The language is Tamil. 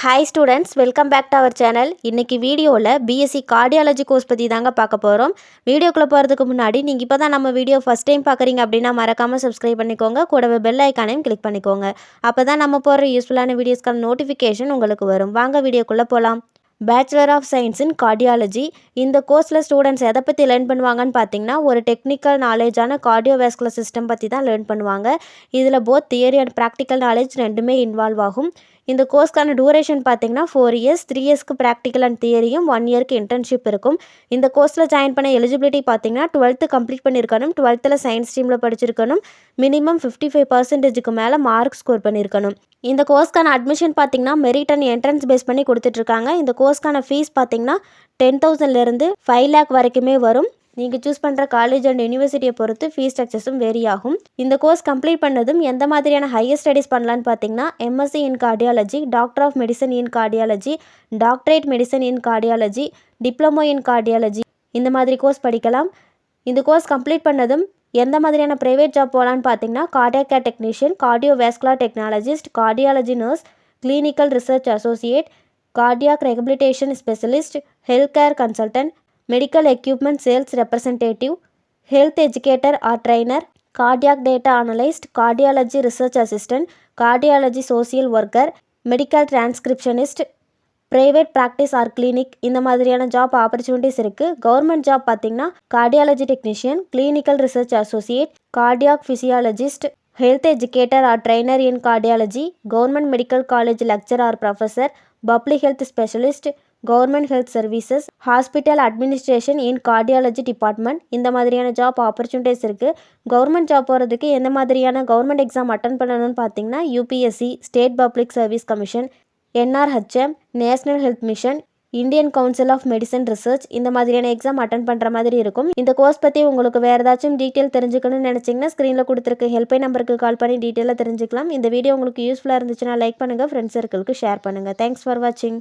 Hi students, welcome back to our channel. இன்றைக்கி வீடியோவில் பிஎஸ்சி கார்டியாலஜி கோர்ஸ் பற்றி தாங்க பார்க்க போகிறோம். வீடியோக்குள்ளே போகிறதுக்கு முன்னாடி நீங்கள் இப்போ தான் நம்ம வீடியோ ஃபஸ்ட் டைம் பார்க்குறீங்க அப்படின்னா மறக்காமல் சப்ஸ்கிரைப் பண்ணிக்கோங்க. கூடவே பெல் ஐக்கானையும் கிளிக் பண்ணிக்கோங்க. அப்போ தான் நம்ம போகிற யூஸ்ஃபுல்லான வீடியோஸ்க்கான நோட்டிஃபிகேஷன் உங்களுக்கு வரும். வாங்க வீடியோக்குள்ளே போகலாம். Bachelor of science in cardiology இந்த கோர்ஸில் ஸ்டூடெண்ட்ஸ் எதை பற்றி லேர்ன் பண்ணுவாங்கன்னு பார்த்தீங்கன்னா, ஒரு டெக்னிக்கல் நாலேஜான கார்டியோவாஸ்குலர் சிஸ்டம் பற்றி தான் லேர்ன் பண்ணுவாங்க. இதில் both theory and practical knowledge ரெண்டுமே இன்வால்வ் ஆகும். இந்த கோர்ஸ்க்கான டூரேஷன் பார்த்தீங்கன்னா 4 இயர்ஸ், 3 இயர்ஸ்க்கு ப்ராக்டிக்கல் அண்ட் தியரியும், 1 இயர்க்கு இன்டர்ன்ஷிப் இருக்கும். இந்த கோர்ஸில் ஜாயின் பண்ண எலிஜிபிலிட்டி பார்த்தீங்கன்னா 12th கம்ப்ளீட் பண்ணியிருக்கணும், 12th சயின்ஸ் ஸ்ட்ரீமில் படிச்சிருக்கணும், மினிமம் 55% மேலே மார்க் ஸ்கோர் பண்ணியிருக்கணும். இந்த கோர்ஸ்க்கான அட்மிஷன் பார்த்தீங்கன்னா மெரிட் அண்ட் என்ட்ரன்ஸ் பேஸ் பண்ணி கொடுத்துட்ருக்காங்க. இந்த கோர்ஸ்க்கான ஃபீஸ் பார்த்தீங்கன்னா 10,000லேருந்து 5 lakh வரைக்குமே வரும். நீங்கள் சூஸ் பண்ணுற காலேஜ் அண்ட் யூனிவர்சிட்டியை பொறுத்து ஃபீஸ் ஸ்ட்ரக்சர்ஸும் வேரி ஆகும். இந்த கோர்ஸ் கம்ப்ளீட் பண்ணதும் எந்த மாதிரியான ஹையர் ஸ்டடீஸ் பண்ணலான்னு பார்த்தீங்கன்னா, MSc in cardiology, doctor of medicine in cardiology, doctorate medicine in cardiology, diploma in cardiology, இந்த மாதிரி கோர்ஸ் படிக்கலாம். இந்த கோர்ஸ் கம்ப்ளீட் பண்ணதும் எந்த மாதிரியான ப்ரைவேட் ஜாப் போகலான்னு பார்த்தீங்கன்னா, cardiac care technician, cardiovascular technologist, cardiology nurse, clinical research associate, cardiac rehabilitation specialist, health care consultant, medical equipment sales representative, health educator or trainer, cardiac data analyst, cardiology research assistant, cardiology social worker, medical transcriptionist, private practice or clinic, இந்த மாதிரியான ஜாப் ஆப்பர்ச்சுனிட்டிஸ் இருக்குது. கவர்மெண்ட் ஜாப் பார்த்திங்கன்னா cardiology technician, clinical research associate, cardiac physiologist, health educator or trainer in cardiology, government medical college lecturer or professor, public health specialist, government health services, hospital administration in cardiology department, இந்த மாதிரியான ஜாப் ஆப்பர்ச்சுனிட்டிஸ் இருக்குது. கவர்மெண்ட் ஜாப் போகிறதுக்கு எந்த மாதிரியான கவர்மெண்ட் எக்ஸாம் அட்டன் பண்ணணும்னு பார்த்தீங்கன்னா, UPSC, state public service commission, NRHM, national health mission, Indian council of medicine research, இந்த மாதிரியான எக்ஸாம் அட்டன் பண்ணுற மாதிரி இருக்கும். இந்த கோர்ஸ் பற்றி உங்களுக்கு வேறு ஏதாச்சும் டீட்டெயில் தெரிஞ்சுக்கணும்னு நினச்சிங்கன்னா, ஸ்க்ரீனில் கொடுத்துருக்க ஹெல்ப்லைன் நம்பருக்கு கால் பண்ணி டீட்டெயிலாக தெரிஞ்சுக்கலாம். இந்த வீடியோ உங்களுக்கு யூஸ்ஃபுல்லாக இருந்துச்சுன்னா லைக் பண்ணுங்கள், ஃப்ரெண்ட்ஸ் சர்க்கிளுக்கு ஷேர் பண்ணுங்கள். தேங்க்ஸ் ஃபார் வாட்சிங்.